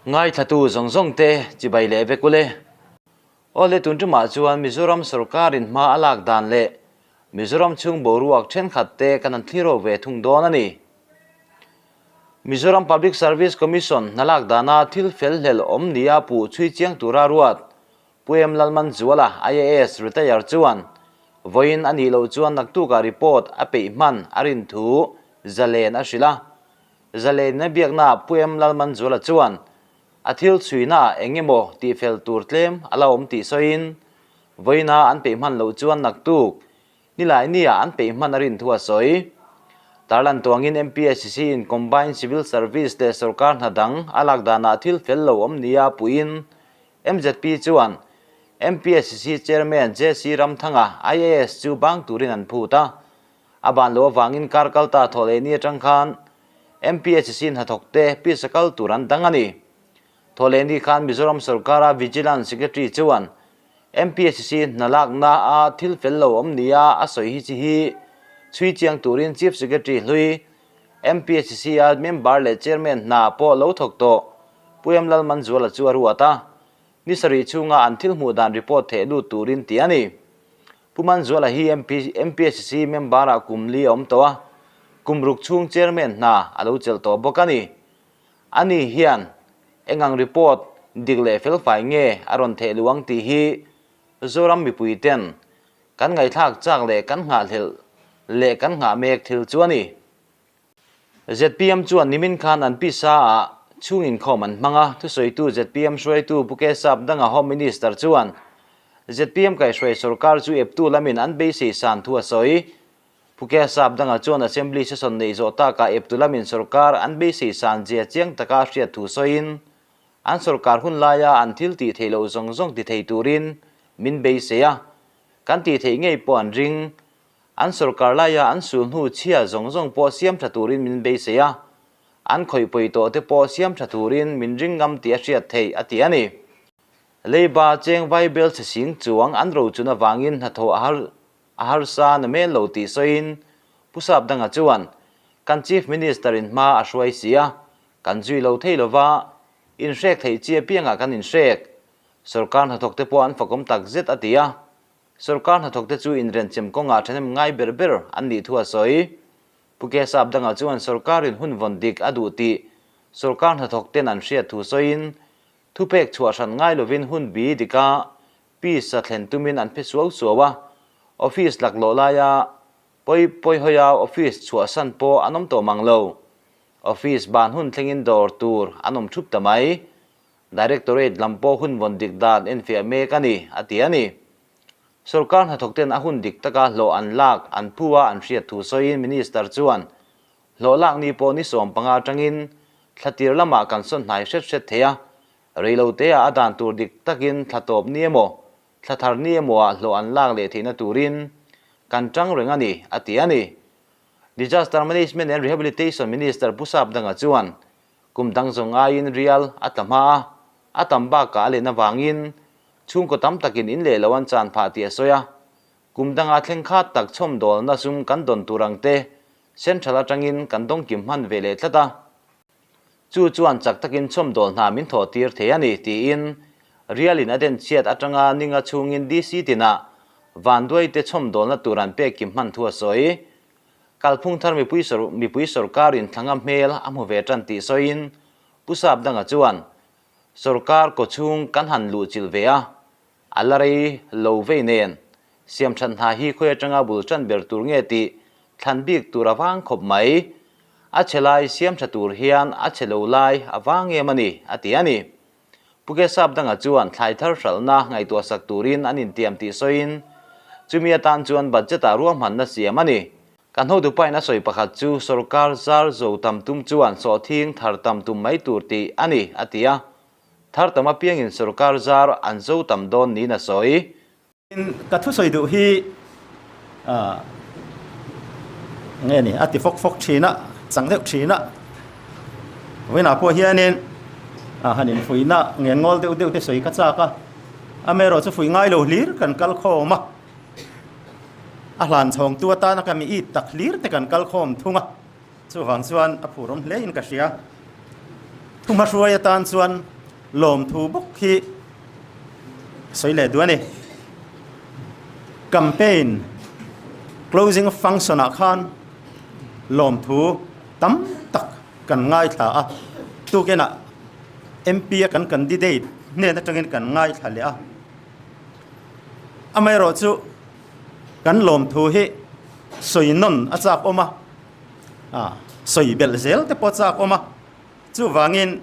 ngai thatu zong zong te chi bai le ve kule ole tun ma chuan Mizoram sarkarin ma alak dan le Mizoram chung boruak then khatte kanan thiro ve thung don ani Mizoram Public Service Commission nalak dana thil fel hel om nia pu chui chiang tura ruat puem lalman zuala IAS retire chuan voin ani lo chuan naktu ka report ape man arin thu zalen ashila zalen na biakna puem lalman zuala chuan athil chuina engemo ti fel tur tlem ala om ti soin voina an pe man lo chuan naktuk nilai nia an pe man arin thu asoi tarlan tuangin MPSC in Combined Civil Service de sarkar hadang alak dana thil fel lo om nia puin MZP chuan MPSC chairman JC Ramthanga IAS chu bang turin an phuta aban lo wangin karkalta thole ni tangkhan MPSC in hathokte pisakal turan dangani thole ni khan Mizoram sarkara vigilance secretary chuan MPSC nalak na a thil fel lo om nia asoi hi chi hi chui chiang turin chief secretary hlui MPSC a member le chairman na po lo thokto puemlal Manzuala chu aruata nisari chunga anthil mudan report the lu turin tiani Manzuala hi MPSC member a kumli om towa kumruk chung chairman na alo chel to bokani ani hian engang report dikle fel fai nge aron the luang ti hi zoram mi puiten kan ngai thak chak le kan nga thil le kan nga mek thil chuani ZPM chuan nimin khan an pisa chungin khoman manga thusawi tu ZPM shwai tu puke Sapdanga home minister chuan ZPM kai shwai sarkar chu ep2 lamin an be se san thu asoi puke Sapdanga chuan assembly session nei zo ta ka ep2 lamin sarkar an be se san je chiang taka hria thu soin an sarkar hun laya an thil ti thelo zong zong ti thei turin min be se ya kan ti thei ngei pon ring an sarkar laya an sul hu chia zong zong po siam thaturin min be se ya an khoi poi to te po siam thaturin min ringam ti hria thei ati ani leiba cheng bible se sing chuang an ro chuna wangin hatho ahar sa na me lo ti soin Sapdanga chuan kan chief minister in ma ashwai sia kan zui lo thei lova in rek thei chia pianga kan in rek sarkar hathok te po an fakom tak zet atia sarkar hathok te chu in ren chem konga thenem ngai berber an ni thua soi puke Sapdanga chuan sarkar in hun vondik adu ti sarkar hathok ten an hria thu soin thupek chua san ngai lovin hun bi dika pi sa thlen tumin an phesual suwa office lak lo laya poi hoya office chua san po anom to manglo office ban hun thlengin dor tur anom thup tamai directorate lampo hun vondik dan enfia me kani atiani sarkar hathok ten ahun dik taka lo an lak an puwa an hria thu soin minister chuan lo lak ni po ni som panga tangin thlatir lama kan son hnai set theya reilo te a adan tur dik takin thatop niemo thathar niemo lo an lak le theina turin kan tang rengani atiani disaster management and rehabilitation minister Sapdanga chuan kumdang zonga in real atama atamba ka le na wangin chung ko tam takin in le lawan chan pha ti soya kumdanga thleng khat tak chom dol na sum kan don turangte central atangin kan dong kim man vele thlata chu chuan chak takin chom dol na min tho tir theani ti in real in aden chiat atanga ninga chungin DC tina vandoi te chom dol na turan pe kim man thua soi kalphung thar mi pui sarkar in thangam mel amu ve tan ti soin Sapdanga chuan sarkar ko chung kan han lu chil vea alari lo ve nen siam than ha hi khoya tanga bul chan ber tur nge ti than bik turawang khop mai a chelai siam thatur hian a chelo lai awang e mani atiani puke Sapdanga chuan thlai thar salna ngai to sak turin anin tiam ti soin chumia tan chuan budget a ruam han na siamani kan ho du pai na soi pakhat chu sarkar zar zo tam tum chuan so thing thar tam tum mai tur ti ani atia thar tama piang in sarkar zar an zo tam don ni na soi in ka thu soi du hi nge ni ati fok thina changleu thina wena po hianin hanin fuina nge ngol deu te soi ka cha ka amero chu fui ngai lo hlir kan kal khoma ahlan chong tua ta na kami i taklir te kan kal khom thunga chu wang chuan a phurom hle in ka sia thuma ruaya tan chuan lom thu bốc khi soi lệ đua này campaign closing function à khan lom thu tắm tắc cần ngay thả tu cái nè MP cần candidate nên ta chẳng cần ngay thả lẽ amai rồi chú cần lom thu hi soi non à chắc ôm soi bel zel te po chắc ôm chú vangin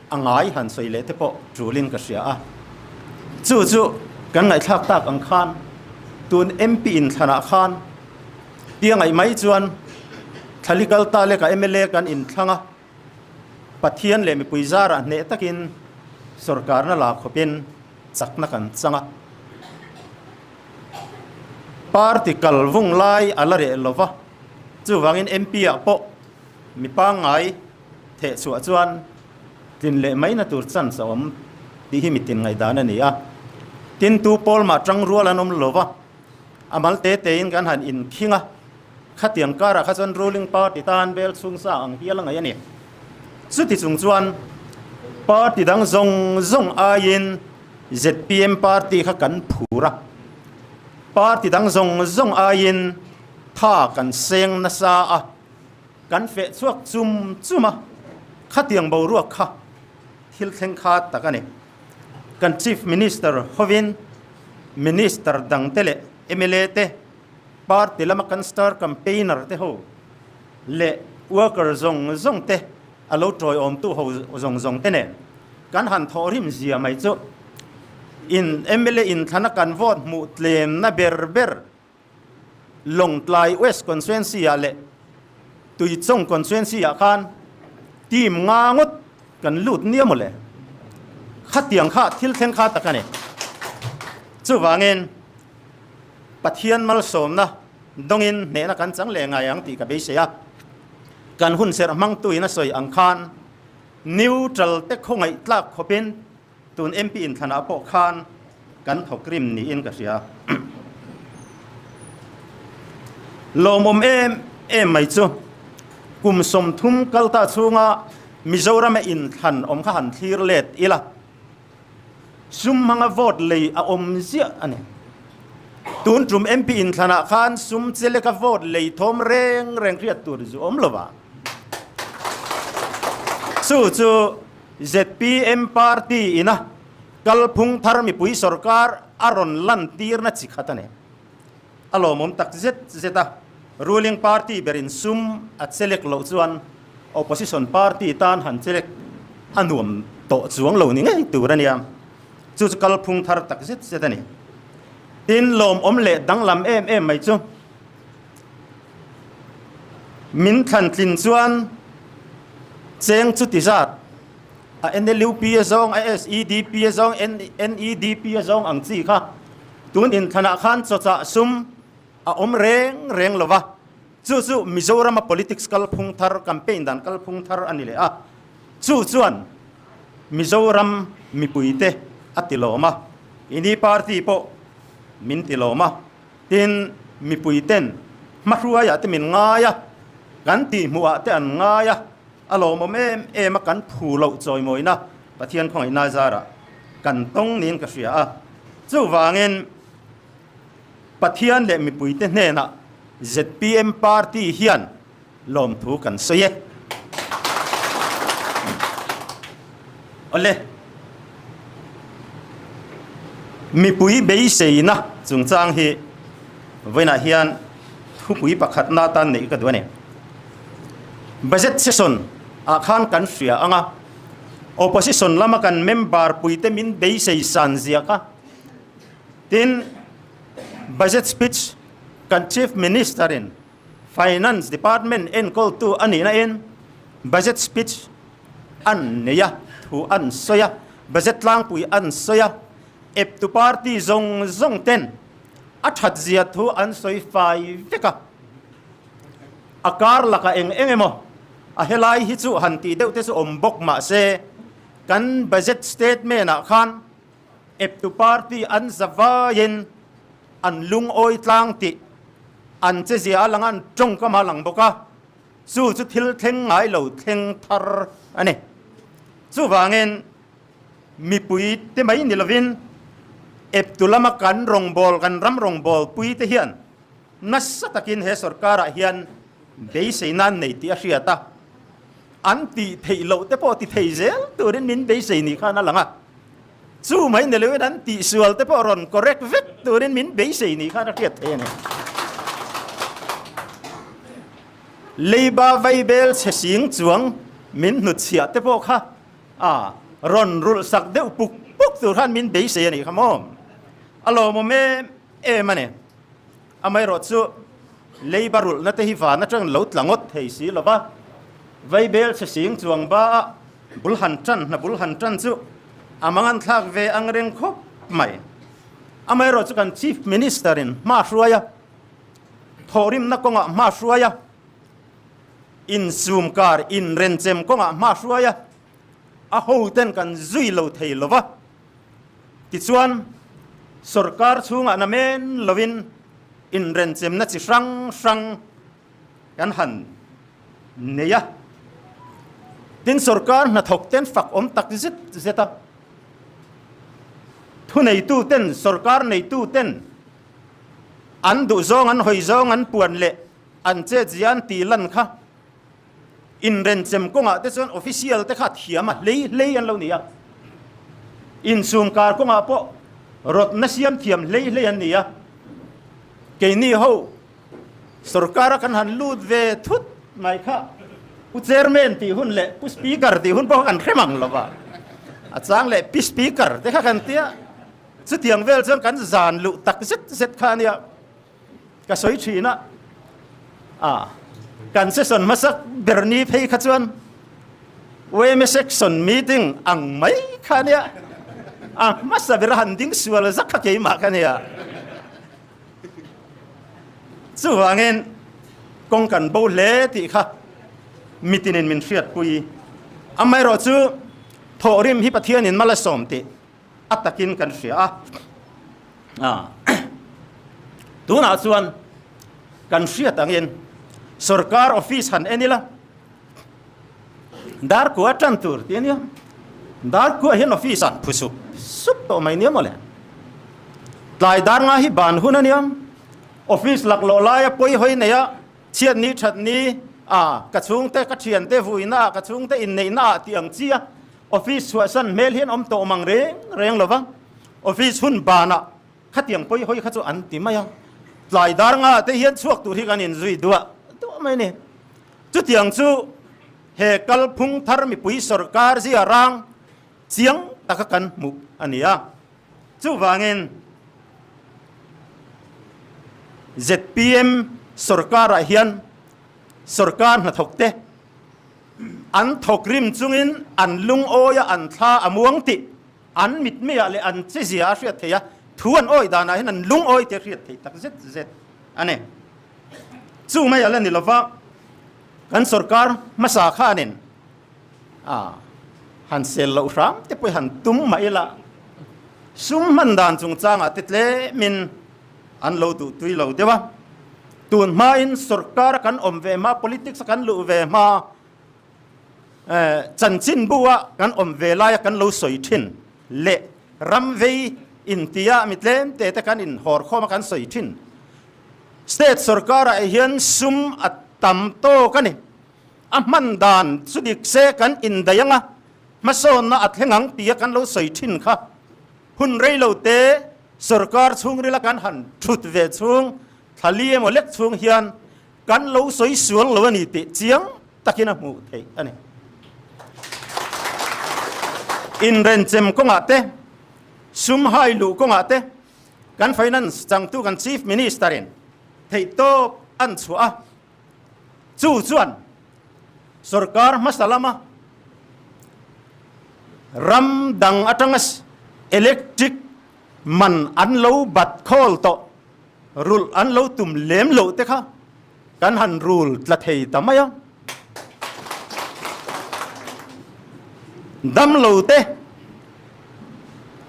angai han soi lệ te po trulin ka sia chú cần ngay thắc tak ang khan tuôn MP in thana khan tiếng ngày mấy chuan thaligal ta le ka MLA kan in thanga pathian le mi puizara ne takin sarkar na la khopin chakna kan changa party kalvung lai alare lova chu wangin MP a po mi pa ngai the chu chuan tin le mai na tur chan sawm ti hi mitin ngai dana ni a tin tu pol ma tang rual anom lova amal te in kan han in khinga khatiang kara khachan ruling party tan bel chung sa ang hialang ai ani suti chung chuan party dang zong ain ZPM party kha kan phura party dang zong ain tha kan seng na sa a kan fe chuak chuma khatiang bo ruak kha thil thleng kha takani kan chief minister hovin minister dang tele MLA te party lama kan star campaigner te ho le worker zong te alo troi om tu ho zong te ne kan han thorim zia mai chu in MLA in thana kan vote mu tlem na ber long tlai west constituency ale tui chong constituency a khan team nga ngot kan lut niamole khatiang kha thil theng kha takane chu wangin pathian mal som na dongin ne na kan chang le ngai ang ti ka be se ya kan hun ser mang tu ina soi ang khan neutral te khongai tlak khopin tun MP in thana po khan kan thokrim ni in ka sia lomom em mai chu kum som thum kalta chunga mizoram in than om kha han thir let ila sum manga vote le a om zia ani tun trum MP in thana khan sum chele ka vote le thom reng kriat tur zu om lova chu ZPM party ina kalphung thar mi pui sarkar aron lan tir na chikhatane alomom tak zeta ruling party berin sum at select lo chuan opposition party tan han select anuam to chuang lo ni ngai turaniam chu kalphung thar tak zetani tin lom omle danglam em mai chu min khan tlin chuan cheng chu ti zat a NLUP zong SEDP zong NEDP zong ang chi kha tun in thana khan chocha sum a om reng lova chu Mizoram politics kalphung thar campaign dan kalphung thar anile a chuan Mizoram mipuite atiloma ini party po min tiloma tin mipuiten mahruaya te min ngaya ganti muwa te an ngaya alomom em kan phulo choi moina pathian khongai na zara kan tong nin ka sia a chu wangin pathian le mipuite hne na ZPM party hian lom thu kan soye ole mipui bei seina chungchang hi voina hian thupui pakhat na tan nei ka duane budget session a khan kan sia anga opposition lama kan member puite min bei sei san zia ka tin budget speech kan chief minister in finance department en call to anina in budget speech an neya thu an soya budget lang pui an soya ep tu party zong ten athat zia thu an soi fai veka akar laka engemo a helai hi chu han ti deuh te chu ombok ma se kan budget statement a khan ep tu party an zavain an lung oi tlang ti an che zia langan tong ka ma lang boka chu thil thleng ngai lo thleng thar ani chu wangin mi pui te mai ni lovin ep tulama kan rong bol kan ram rong bol pui te hian nas takin he sarkara hian be seinan nei ti asiata an ti theilo te po ti theizel turin min be sei ni khana langa chu mai ne lewe dan ti sual te po ron correct vet turin min be sei ni khana tiat the ne leiba vaibel se sing chuang min nut sia te po kha ron rul sak deuh puk puk tur han min be sei ni khamom alo mo me mane amai ro chu leiba rul na te hi va na chang lot langot thei si lova vaibel se sing chuang ba bulhan chan chu amangan thak ve angreng khop mai amai ro chu kan chief minister in ma hruaya thorim na konga ma hruaya in zoom kar in renchem konga ma hruaya a ho ten kan zui lo thei lova ti chuan sarkar chunga na men lovin in renchem na chi sang kan han neya tin sarkar na thok ten fak om tak zeta thu nei tu ten sarkar nei tu ten an du zong an hoi zong an puan le an che jian ti lan kha in renchem konga te chon official te kha thiama lei an lo nia in zoom kar konga po rot na siam thiam lei an nia ke ni ho sarkar kan han lut ve thut mai kha u chairman ti hun le pu speaker ti hun po kan khemang lova a chang le pi speaker te kha kan tia chu tiang vel chon kan zan lu tak zet kha nia ka soi thina kan se son masak berni phei kha chuan we me section meeting ang mai kha nia masa ber han ding sual zak kha ke ma kha nia chu wangin kong kan bo le ti kha mitinin min fiat pui amai ro chu thorim hi pathian in mala som ti atakin kan ria tuna chuan kan ria tangin sarkar office han enila dar ko atan tur tiania dar ko hen office an phusu sup to mai ni mole tlai dar nga hi ban hunaniam office lak lo la ya poi hoi ne ya chiat ni that ni ka chung te ka thian te vuina ka chung te in nei na tiang chia office suasan mel hian om to mang reng lova office hun bana khatiang poi hoi kha chu an ti maya tlai dar nga te hian chuak tur hi kan in zui duwa to mai ne chu tiang chu he kal phung thar mi pui sarkar ji arang chiang takakan mu ania chu wangin ZPM sarkar a hian sarkar na thokte an thokrim chungin an lung oya an tha amuang ti an mit me ale an che zia hriat theya thuan oi dana hin an lung oi te hriat thei tak zet ane chu mai ala ni lova kan sarkar masa khanin han sel lo ram te poi han tum mai la sum man dan chung changa tetle min an lo tu tui lo dewa tun ma in sarkar kan om ve ma politics kan lu ve ma chan chin buwa kan om ve la kan lo soi thin le ram ve intia mitlem te kan in hor khoma kan soi thin state sarkar a hian sum atam to kan ni man dan sudik se kan in dayanga mason na athengang tia kan lo soi thin kha hun rei lo te sarkar chung rila kan han thut ve chung thali mo lek chung hian kan lo soi suang lo ni ti chiang takina mu thei ani in renchem ko ngate sum hai lu ko ngate kan finance chang tu kan chief minister in thei to an chua chu chuan sarkar masalama ram dang atangas electric man an lo bat khol to rule an lo tum lem lo te kha kan han rule tla thei tamaya dam lo te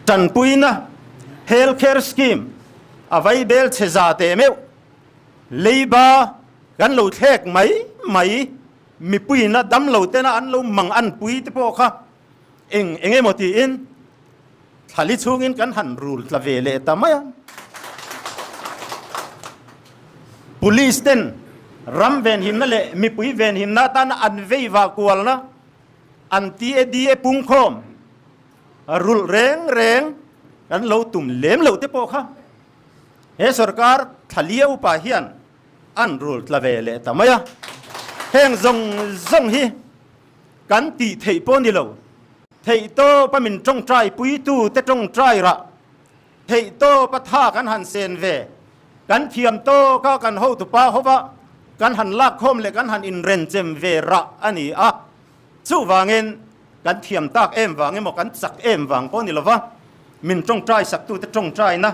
tan puina healthcare scheme avai bel cheza te me leiba kan lo thek mai mi puina dam lo te na an lo mang an pui te po kha enge moti in ทะลิชุงินกันหันรูลตะเวเลตะมะpolice ten ram ven hin na le mi pui ven hin na tan an vei wa kwal na an ti e di e pung khom rul reng kan lo tum lem lo te po kha he sarkar thalia upa hian an rul tla ve le tamaya heng zong hi kan ti thei po ni lo thei to pa min trong trai pui tu te trong trai ra thei to pa tha kan han sen ve kan thiam to ka kan ho tu pa ho ba kan han lak khom le kan han in ren chem ve ra ani a chu wangin kan thiam tak em wang mo kan sak em wang po ni lo wa min trong trai sak tu te trong trai na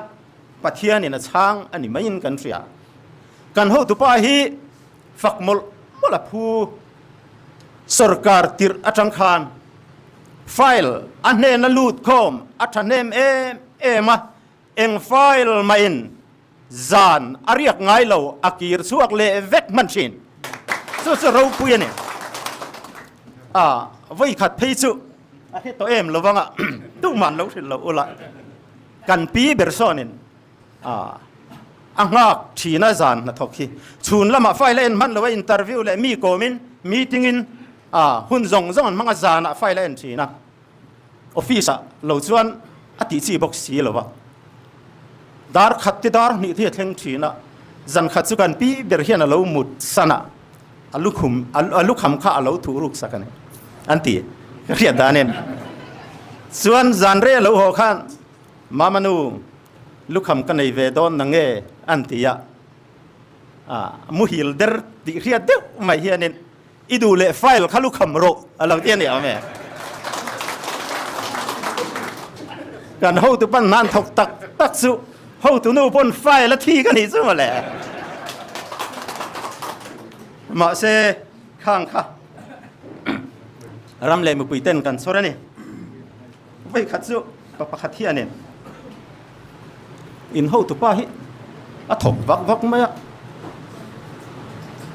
pathian ni na chang ani main kan ria kan ho tu pa hi fakmol mola phu sarkar tir atang khan file ane na lut khom athanem ema eng file main zan ariak ngai lo akir suak le vek manchin so ro pu ne voi khat phei chu a he to em lo wanga tu man lo thil lo ula kan pi bersonin angak thina zan na thokhi chun lama file en man lo interview le mi komin meeting in hun zong manga zan a file en thina office lo chuan ati chi box si lo wa dar khat ti dar ni thi thleng thina zan khat chu kan pi ber hian lo mut sana alu kham kha lo thuruk sakane anti rian danen chuan zan re lo ho khan mamanu lukham kan nei ve don na nge antia muhil der ti ria de mai hianin idu le file khalu kham ro alo tian ni ame kan ho tu pan nan thok tak su ho tu nu pon file la thi kan ni chu ma le ma se khang kha ram le mu pui ten kan sora ni vai khat chu pa khat hian nen in ho tu pa hi a thok vak ma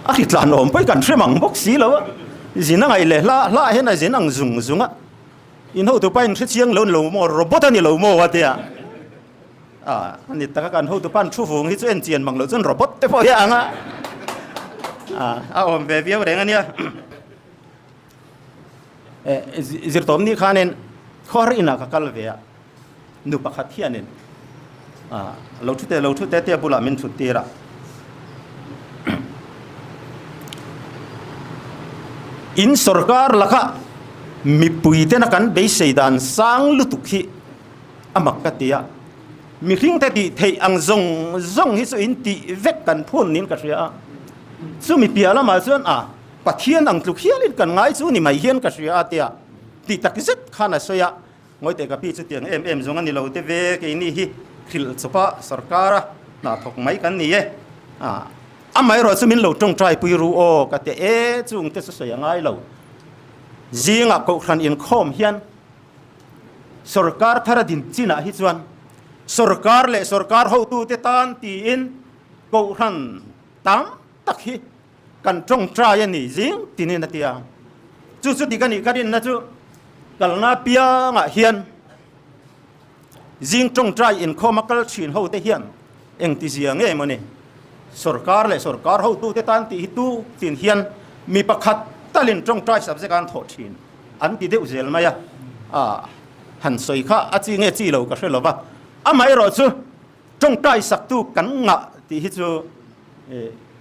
a ri tlan om pai kan thremang bok si lo zina ngai le la he na zinang zunga in ho tu pa in thri chiang lo mo robot ani lo mo wa tia ani ta kan ho tu pan thu fung hi chu en chian mang lo chun robot te po ya anga om ve viau reng ania zir tom ni khanen khor ina ka kal ve nu pakhat hianen lo thu te bula min thu tira in sarkar laka mi puite na kan be seidan sang lutukhi amak katia mi ring te ti thei ang zong hi so in ti vek kan phun nin ka ria chu mi piala ma chuan pathian ang tluk hialin kan ngai chu ni mai hian ka ria atia ti takzet khana soya ngoi te ka pi chu tiang em zong ani lo te ve ke ni hi khil chopa sarkara na thok mai kan ni e amai ro chu min lo tong trai pui ru o ka te chung te so ya ngai lo zinga ko khan in khom hian sarkar thara din china hi chuan sarkar ho tu te tan ti in ko khan tam tak hi kan tong trai ani zing tinin na tia chu ti kan ni karin na chu kalna pia nga hian zing tong trai in khomakal thin ho te hian eng ti zia nge moni sarkar ho tu te tan ti tu tin hian mi pakhat talin tong trai sabje kan tho thin an ti deu zel maya han soi kha achi nge chi lo ka hrelo ba amai ro chu tong trai sak tu kan nga ti hi chu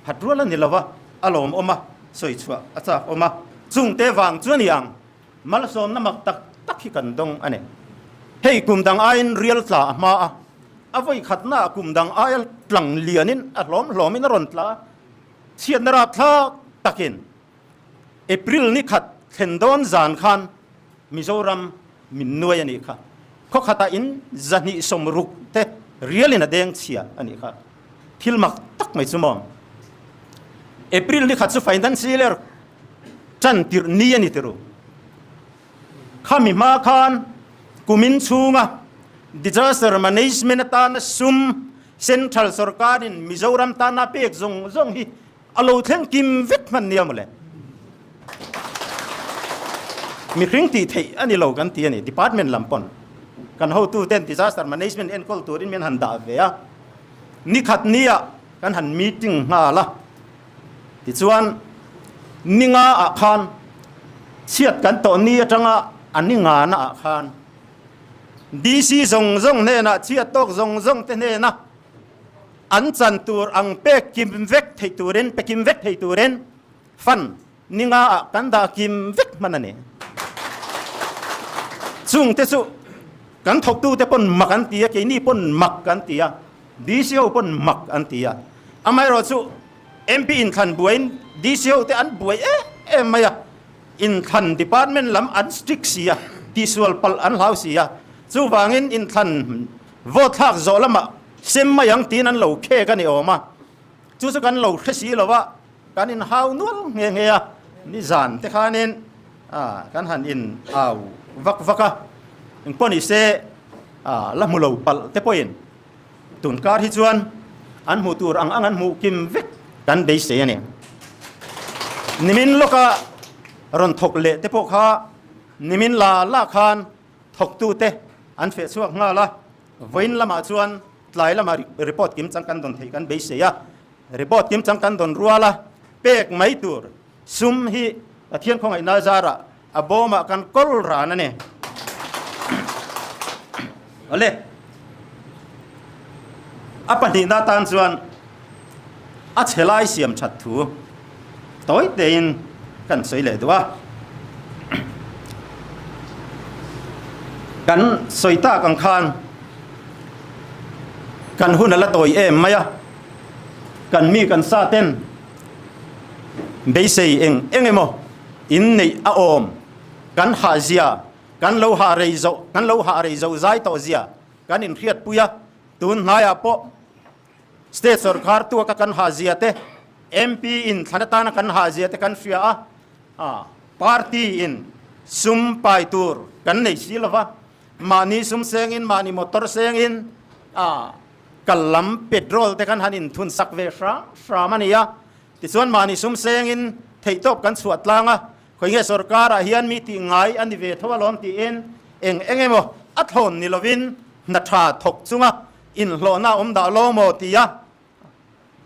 hadrula ni lawa alom oma soi chua acha oma chung te wang chuan yang mal som namak tak hi kan dong ane hei kumdang ain real tla ma avoi khatna kumdang ail tlang lianin hlom ron tla chian nara thla takin april ni khat thendon zan khan mizoram min nuai ani kha kho khata in zani somruk te real in adeng chia ani kha thilmak tak mai chumom april ni khat chu financial chan tir ni ani teru khami ma khan kumin chunga disaster management ta na sum central sarkar in mizoram ta na pek zong hi alo thleng kim vek man niam le mi ring ti thei ani lo kan ti ani department lampon kan ho tu ten disaster management and culture in men han da ve a ni khat nia kan han meeting nga la ti chuan ninga a khan chiat kan to ni atanga ani nga na a khan dc zong ne na chiat tok zong te ne na an chan tur ang pe kim vek thei turen pe kim vek thei turen fan ninga a kan da kim vek manane chung te chu kan thok tu te pon mak an tia ke ni pon mak kan tia dco pon mak an tia amai ro chu mp in khan buain dco te an buai maya in khan department lam an strict sia visual pal an lau sia chu wangin in khan vote thak zo lama sem mayang tin an lo khe kan ni oma chu chu kan lo khasi lowa kan in hau nual nge ya ni zan te khanin kan han in au vaka in poni se la mulo pal te poin tun kar hi chuan an mu tur ang an mu kim vek kan be se ne nimin loka ron thok le te pok kha nimin la khan thok tu te an fe chuak nga la voin lama chuan tlai lama report kim chang kan don thei kan be se ya report kim chang kan don ruala pek mai tur sum hi athian khong ai na zara aboma kan kol ra na ne ale apani na tan chuan a chelai siam that thu toy tein kan sei le duwa kan soita kan khan kan hunala toy maya kan mi kan sa ten be sei engemo in nei a om kan ha zia kan lo ha rei zo zai to zia kan in khiat puya tun haya po state sarkar tu ka kan ha zia te mp in thanata na kan ha zia te kan fia party in sum pai tur kan nei silova mani sum sengin mani motor sengin kalam petrol te kan hanin thun sak ve fra mania ti chuan mani sum sengin thei top kan chuat langa khoi nge sarkara hian mi ti ngai ani ve thowa lom ti engemo athon ni lovin na tha thok chunga in hlona da lo mo tia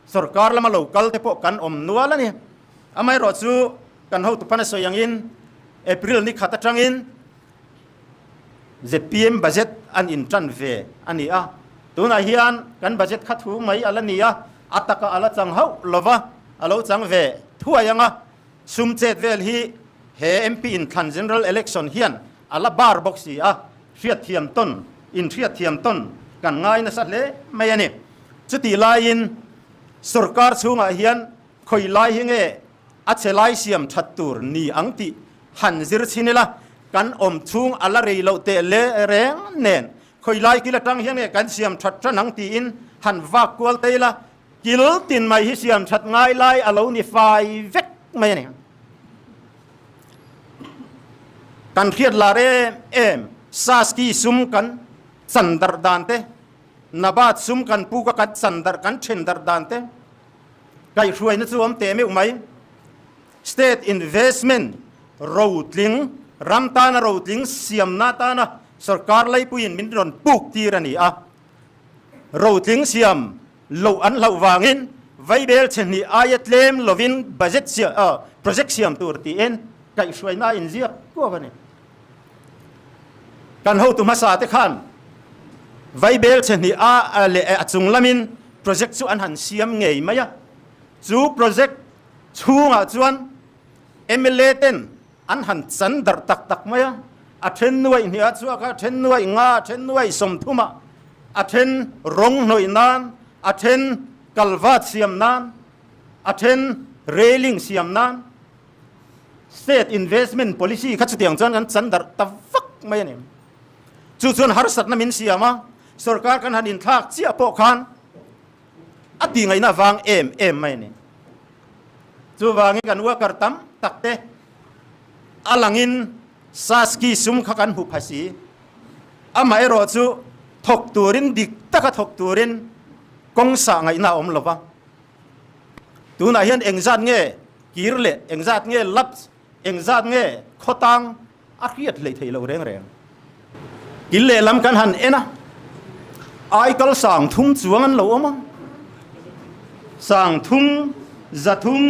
sarkar lama local te po kan nuala ni amai ro chu kan ho tu pana so yang in april ni khata tangin zpm budget an in tran ve ani tuna hian kan budget khathu mai alania ataka ala chang ho lova alo chang ve thua yanga sum chet vel hi he mp in khan general election hian ala bar box riat thiam ton kan ngai na sat le mai ani chuti lain sarkar chunga hian khoi lai hinge achelai siam thattur ni angti han zir chinela kan chung ala rei lo te le reng nen khoi lai kila tang hian kan siam that nang ti in han va kwal teila kil tin mai hi siam that ngai lai alo ni fai vek mai ni kan khiat la re saski sum kan sandar dante nabat sum kan pu ka kat sandar kan chendar dante kai hruai na chuam te me umai state investment roadling ramtana roadling siam na ta na sarkar lai puin min ron puk tirani roadling siam lo an lo wangin vaibel cheni ayat lem lovin budget sia project siam tur ti en kai hruai na in zia ko bane kan ho tu masa te khan vaibel cheni le achung lamin project chu an han siam ngei maya chu project chunga chuan mla ten an han chan dar tak maya a then nuai nia chu ka then nuai nga then nuai som thuma a then rong noi nan a then kalvat siam nan a then railing siam nan state investment policy kha chu tiang chuan kan chan dar ta vak mai ni chu chuan har sat na min siama sarkar kan han in thak chia po khan ati ngai na wang em mai ni chu wangi kan wa kartam takte alangin saski sum kha kan hu phasi amai ro chu thok turin dik taka thok turin kong sa ngai na lova tu na hian engzat nge kirle engzat nge lap engzat nge khotang a khiat le thei lo reng kil le lam kan han ena ai kal sang thum chuang an lo oma sang thum zathum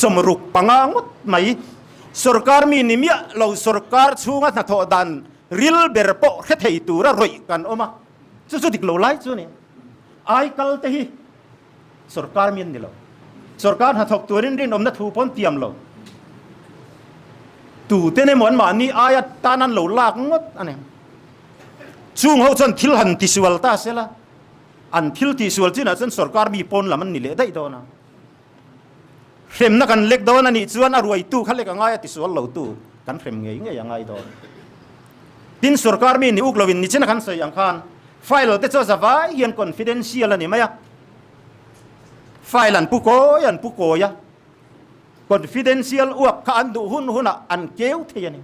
somruk pangangot mai sarkar mi nimia lo sarkar chunga na tho dan ril berpo khe thei tura roi kan oma chu chu diklo lai chu ni ai kal te hi sarkar min ni lo sarkar ha thok turin rin om na thu pon tiam lo tu te ne mon ma ni ayat tanan lo lak ngot ane chung ho chon thil han ti sual ta sela an thil ti sual china chon sarkar mi pon laman ni le dai do na rem na kan lek do na ni chuan a ruai tu khale ka ngai ti sual lo tu kan rem ngei nge ya ngai do tin sarkar mi ni uklovin ni chena kan sai ang khan file te cho zawai hian confidential ani maya file an pu ko ya confidential uak ka an du hun huna an keu the yani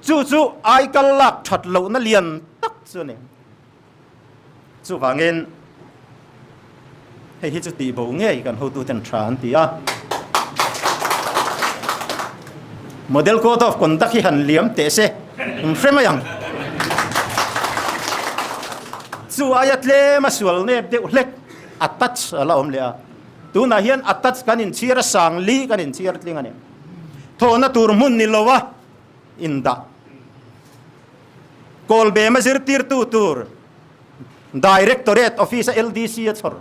chu ai kal lak that lo na lian tak chu ne chu wangin hei hi chu ti bo nge kan ho tu ten tran ti a model code of conduct hi han liam te se frame yang chu ayat le masual ne de lek attach ala om le a tu na hian attach kan in chira sang li kan in chira tling ani tho na tur mun ni lowa inda kol be ma zir tir tu tur directorate office LDC chor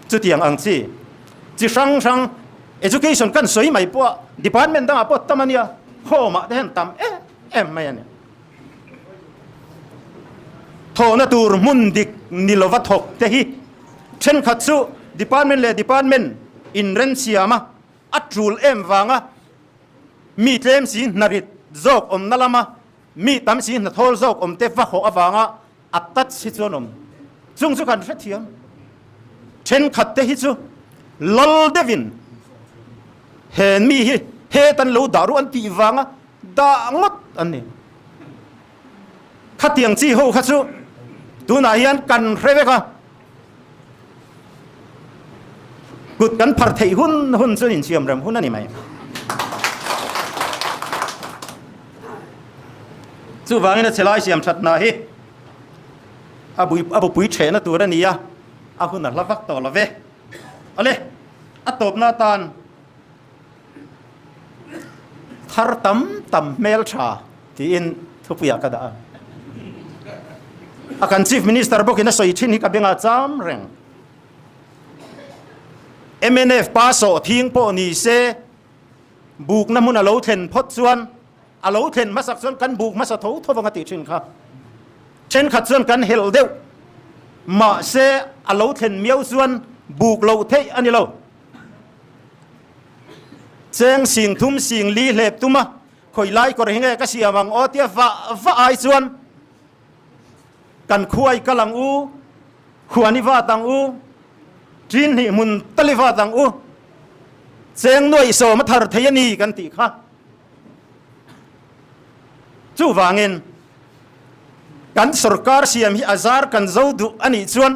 chu tiang ang chi sang education kan soi mai po department da po tamania ho ma den tam em mai ani tho na tur mun dik ni lova thok te hi chen khatsu department in ren siama atrul em wanga mi tlem si narit zok om nalama mi tam si na thol zok om te va kho awanga atat si chonom chung chu kan fethiam chen khat te hi chu lol devin hen mi hi he tan lo daru an ti wanga da ngot ani khatiang chi ho khachu tu na hian kan reveka gut kan phar thei hun chu in chiam ram hun ani mai chu wangin a chelai siam that na hi abu pui the na tur ani ya a hun a lavak to lave ale a top na tan thar tam mel tha ti in thupuya ka da akan chief minister bokina soi thin hi ka benga cham reng MNF paso thing po ni se buk na mun alo thlen phot chuan alo thlen masak chuan kan buk masa tho thowanga ti thin kha chen khat chuan kan hel deuh ma se alo thlen miau chuan buk lo thei ani lo cheng sing thum sing li hlep tuma khoi lai kor hinge ka siamang otia va ai chuan kan khuai kalang u khuani wa tang u trin hi mun taliwa tang u cheng noi so ma thar theiani kan ti kha chu wangin kan sarkar siam hi azar kan zodu ani chuan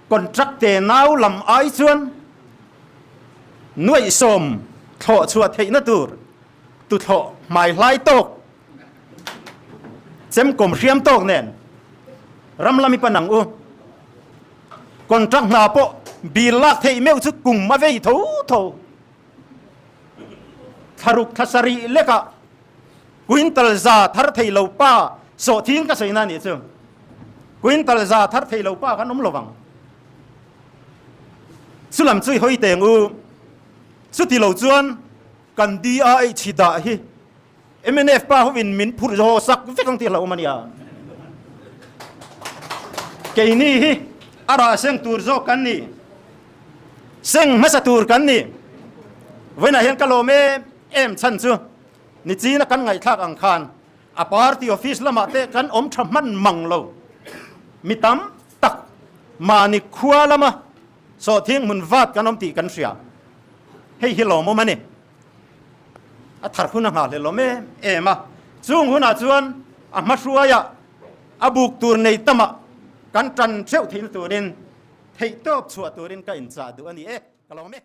contract te nau lam ai chuan noi som tho chua theina tur tu tho mai lai tok chem kom riam tok nen ramlami panang u contract na po bilak thei meu chu kum ma vei tho Thuruk thasari leka quintal za thar thei lo pa so thing ka sei na ni chu quintal za thar thei lo pa kan om lowang sulam chui hoi teng u su ti lo chuan kan DI chida hi MNF pa hovin min phur ho sak vekang ti lo mania ke ni hi ara seng tur zo kan ni seng masa tur kan ni vena hian kalome em chan chu ni chi na kan ngai thak ang khan a party office lama te kan om thaman manglo mitam tak mani khua lama so thing mun vat kan om ti kan sia hei hi lo mo mani a thar khuna nga le lo me ema chung huna chuan a ma suaya abuk tur nei tama kan tran cheu thil turin thei top chua turin ka in cha du ani kalome